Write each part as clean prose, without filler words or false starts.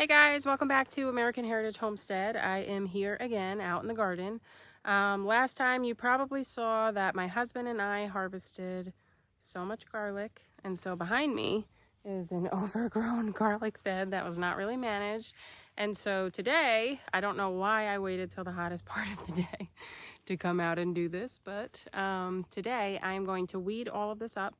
Hey guys, welcome back to American Heritage Homestead. I am here again out in the garden. Last time you probably saw that my husband and I harvested so much garlic, and so behind me is an overgrown garlic bed that was not really managed. And so today, I don't know why I waited till the hottest part of the day to come out and do this, but today I'm going to weed all of this up,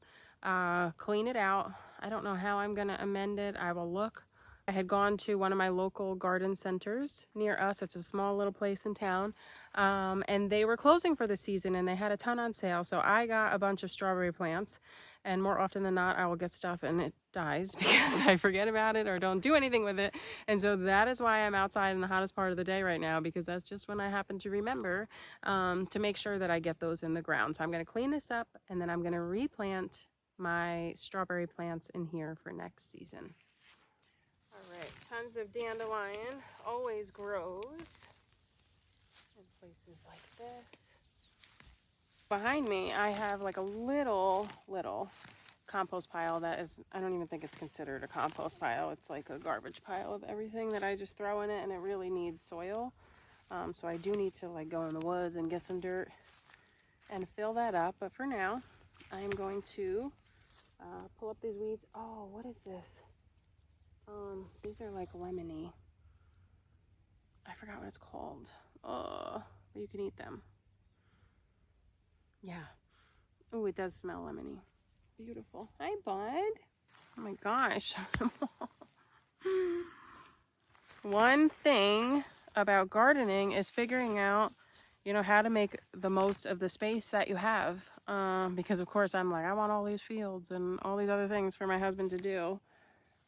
clean it out. I don't know how I'm going to amend it. I will look. I had gone to one of my local garden centers near us. It's a small little place in town, and they were closing for the season and they had a ton on sale. So I got a bunch of strawberry plants, and more often than not I will get stuff and it dies because I forget about it or don't do anything with it. And so that is why I'm outside in the hottest part of the day right now, because that's just when I happen to remember to make sure that I get those in the ground. So I'm going to clean this up and then I'm going to replant my strawberry plants in here for next season. All right, tons of dandelion always grows in places like this. Behind me, I have like a little compost pile that is, I don't even think it's considered a compost pile. It's like a garbage pile of everything that I just throw in it, and it really needs soil. So I do need to like go in the woods and get some dirt and fill that up. But for now, I'm going to pull up these weeds. Oh, what is this? These are like lemony. I forgot what it's called. Oh, but you can eat them. Yeah. Oh, it does smell lemony. Beautiful. Hi, bud. Oh my gosh. One thing about gardening is figuring out, how to make the most of the space that you have. Because of course I'm like, I want all these fields and all these other things for my husband to do.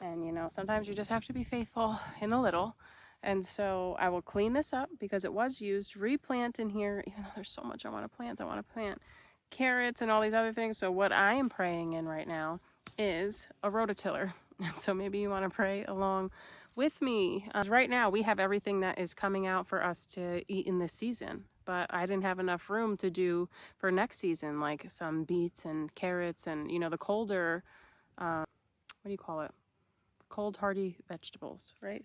And sometimes you just have to be faithful in the little. And so I will clean this up because it was used, replant in here, even though there's so much I want to plant. I want to plant carrots and all these other things. So what I am praying in right now is a rototiller. And so maybe you want to pray along with me. Right now we have everything that is coming out for us to eat in this season, but I didn't have enough room to do for next season, like some beets and carrots and, the colder, what do you call it? Cold hardy vegetables, right?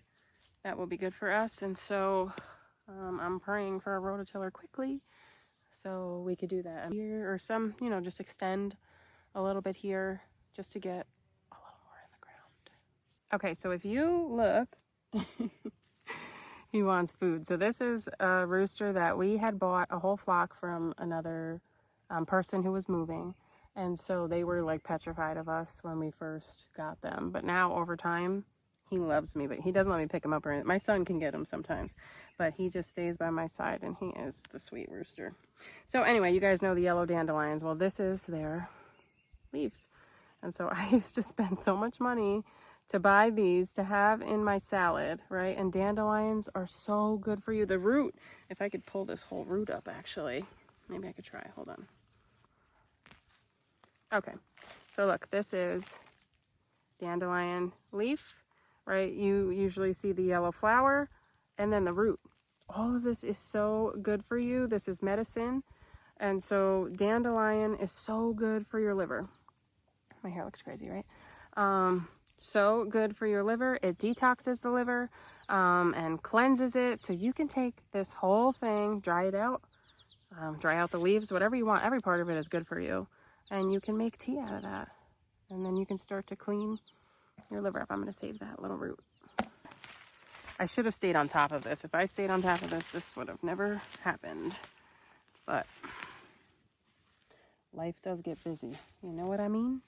That will be good for us. And so I'm praying for a rototiller quickly so we could do that here, or some, just extend a little bit here just to get a little more in the ground. Okay, so if you look, he wants food. So this is a rooster that we had bought a whole flock from another person who was moving. And so they were like petrified of us when we first got them. But now over time, he loves me, but he doesn't let me pick him up or anything. My son can get him sometimes, but he just stays by my side and he is the sweet rooster. So anyway, you guys know the yellow dandelions. Well, this is their leaves. And so I used to spend so much money to buy these to have in my salad, right? And dandelions are so good for you. The root, if I could pull this whole root up actually, maybe I could try, hold on. Okay, so look, this is dandelion leaf, right? You usually see the yellow flower and then the root. All of this is so good for you. This is medicine. And so dandelion is so good for your liver. My hair looks crazy, right? So good for your liver. It detoxes the liver and cleanses it. So you can take this whole thing, dry it out, dry out the leaves, whatever you want. Every part of it is good for you. And you can make tea out of that. And then you can start to clean your liver up. I'm going to save that little root. I should have stayed on top of this. If I stayed on top of this, this would have never happened. But life does get busy. You know what I mean?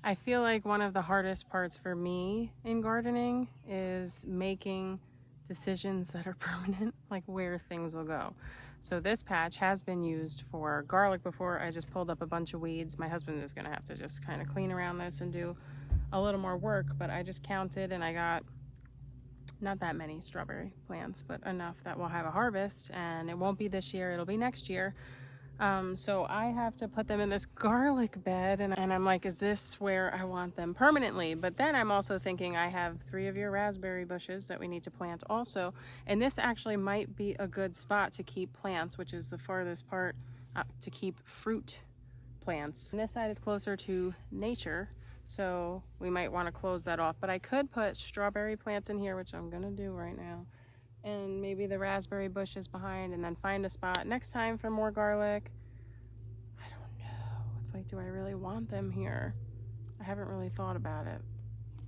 I feel like one of the hardest parts for me in gardening is making decisions that are permanent, like where things will go. So this patch has been used for garlic before. I just pulled up a bunch of weeds. My husband is gonna have to just kind of clean around this and do a little more work, but I just counted and I got not that many strawberry plants, but enough that we'll have a harvest, and it won't be this year, it'll be next year. So I have to put them in this garlic bed, and I'm like, is this where I want them permanently? But then I'm also thinking I have 3 of your raspberry bushes that we need to plant also, and this actually might be a good spot to keep plants, which is the farthest part to keep fruit plants. And this side is closer to nature, So we might want to close that off. But I could put strawberry plants in here, which I'm going to do right now. And maybe the raspberry bushes behind, and then find a spot next time for more garlic. I don't know. It's like, do I really want them here? I haven't really thought about it.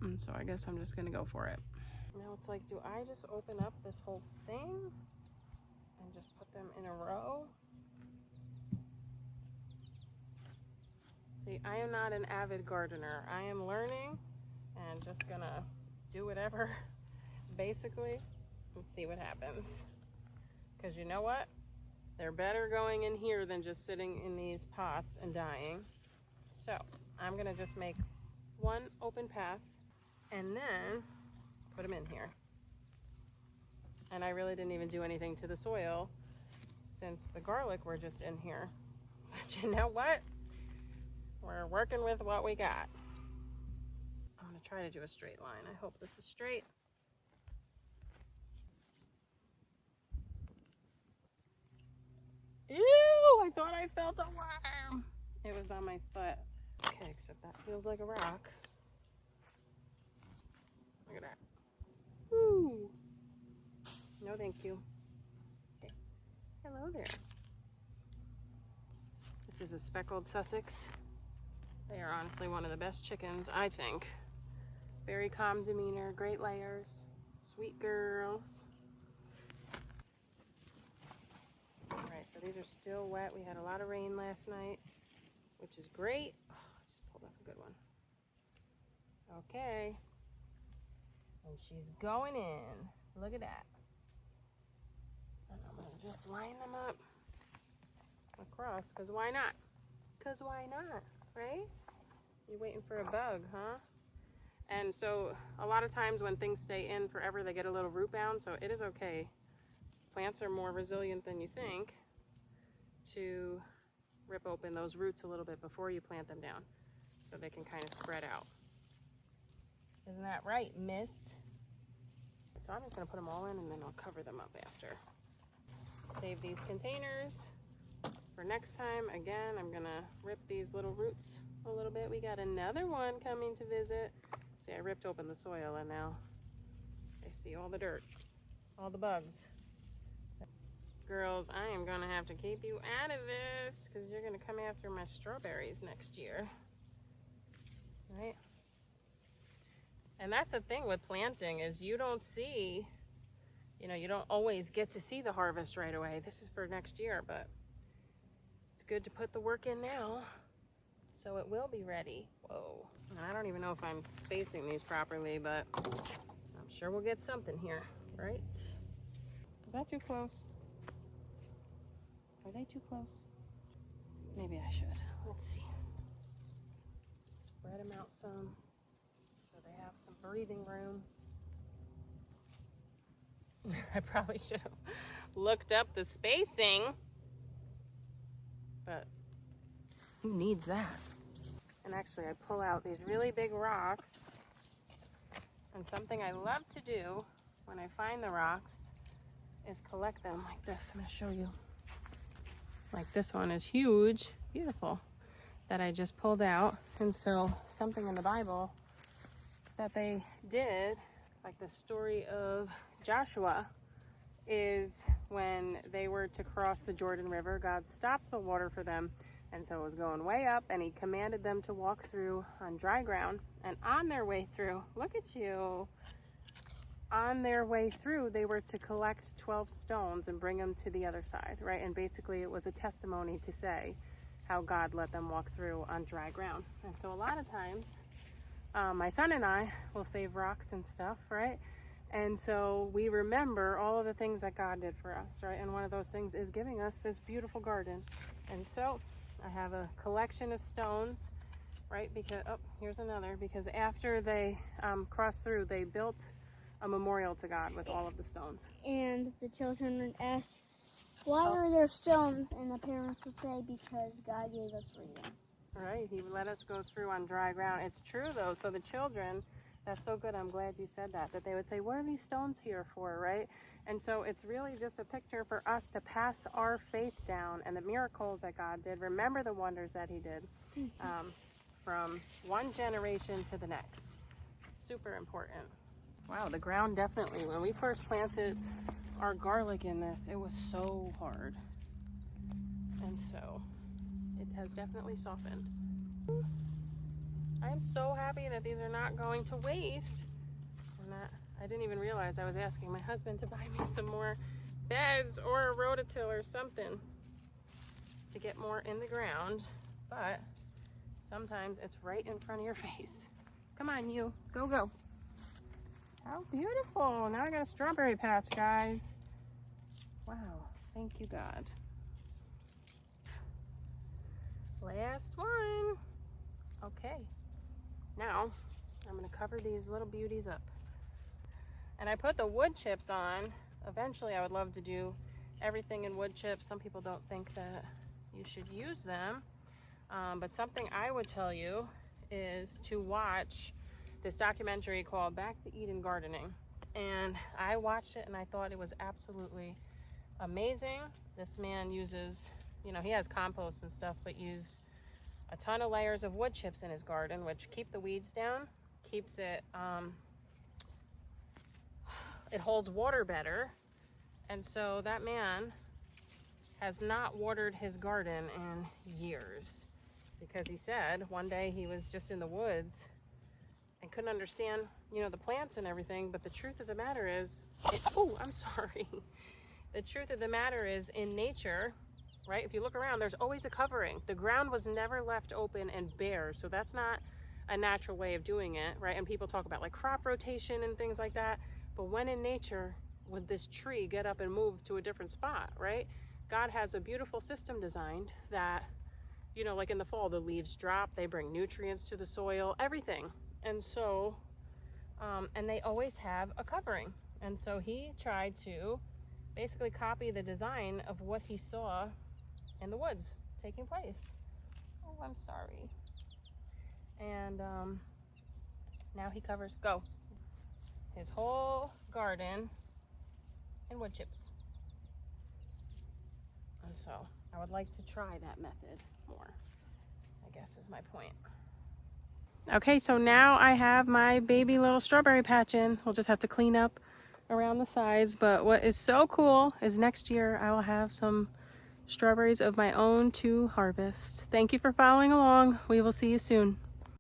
And so I guess I'm just going to go for it. Now it's like, do I just open up this whole thing and just put them in a row? See, I am not an avid gardener. I am learning and just gonna do whatever, basically, and see what happens. Because you know what? They're better going in here than just sitting in these pots and dying. So I'm gonna just make one open path and then put them in here. And I really didn't even do anything to the soil since the garlic were just in here. But you know what? We're working with what we got. I'm gonna try to do a straight line. I hope this is straight. Ew, I thought I felt a worm. It was on my foot. Okay, except that feels like a rock. Look at that. Woo. No, thank you. Okay. Hello there. This is a speckled Sussex. They are honestly one of the best chickens, I think. Very calm demeanor, great layers, sweet girls. All right, so these are still wet. We had a lot of rain last night, which is great. Oh, I just pulled up a good one. Okay. And she's going in. Look at that. And I'm going to just line them up across, because why not? Because why not, right? You're waiting for a bug, huh? And so a lot of times when things stay in forever, they get a little root bound, so it is okay. Plants are more resilient than you think to rip open those roots a little bit before you plant them down so they can kind of spread out. Isn't that right, miss? So I'm just going to put them all in and then I'll cover them up after. Save these containers for next time. Again, I'm going to rip these little roots a little bit. We got another one coming to visit. See, I ripped open the soil and now I see all the dirt, all the bugs. Girls, I am going to have to keep you out of this because you're going to come after my strawberries next year. Right? And that's the thing with planting is you don't see, you don't always get to see the harvest right away. This is for next year, but it's good to put the work in now so it will be ready. Whoa. And I don't even know if I'm spacing these properly, but I'm sure we'll get something here, right? Is that too close? Are they too close? Maybe I should. Let's see. Spread them out some so they have some breathing room. I probably should have looked up the spacing, but who needs that? And actually I pull out these really big rocks, and something I love to do when I find the rocks is collect them like this. I'm going to show you. Like this one is huge, beautiful, that I just pulled out. And so something in the Bible that they did, like the story of Joshua, is when they were to cross the Jordan River, God stopped the water for them. And so it was going way up, and he commanded them to walk through on dry ground. And on their way through, look at you, on their way through, they were to collect 12 stones and bring them to the other side, right? And basically it was a testimony to say how God let them walk through on dry ground. And so a lot of times, my son and I will save rocks and stuff, right? And so we remember all of the things that God did for us, right? And one of those things is giving us this beautiful garden. And so I have a collection of stones, right? Because, oh, here's another. Because after they crossed through, they built a memorial to God with all of the stones. And the children would ask, why are there stones? And the parents would say, because God gave us freedom. Right, he let us go through on dry ground. It's true though, so the children, that's so good, I'm glad you said that they would say, what are these stones here for, right? And so it's really just a picture for us to pass our faith down and the miracles that God did. Remember the wonders that he did from one generation to the next. Super important. Wow, the ground definitely, when we first planted our garlic in this, it was so hard. And so it has definitely softened. I am so happy that these are not going to waste. And that I didn't even realize I was asking my husband to buy me some more beds or a rototill or something to get more in the ground. But sometimes it's right in front of your face. Come on, you. Go, go. How beautiful. Now I got a strawberry patch, guys. Wow. Thank you, God. Last one. Okay. Now I'm going to cover these little beauties up. And I put the wood chips on. Eventually I would love to do everything in wood chips. Some people don't think that you should use them. But something I would tell you is to watch this documentary called Back to Eden Gardening. And I watched it and I thought it was absolutely amazing. This man uses, you know, he has compost and stuff, but use a ton of layers of wood chips in his garden, which keep the weeds down, keeps it, it holds water better. And so that man has not watered his garden in years, because he said one day he was just in the woods and couldn't understand, you know, the plants and everything. But the truth of the matter is, oh, I'm sorry. The truth of the matter is, in nature, right, if you look around, there's always a covering. The ground was never left open and bare, so that's not a natural way of doing it, right? And people talk about like crop rotation and things like that, but when in nature would this tree get up and move to a different spot, right? God has a beautiful system designed that, you know, like in the fall, the leaves drop, they bring nutrients to the soil, everything. And so, and they always have a covering. And so he tried to basically copy the design of what he saw in the woods taking place. Oh, I'm sorry. And now he covers, his whole garden in wood chips. And so I would like to try that method more, I guess is my point. Okay, so now I have my baby little strawberry patch in. We'll just have to clean up around the sides. But what is so cool is next year I will have some strawberries of my own to harvest. Thank you for following along. We will see you soon.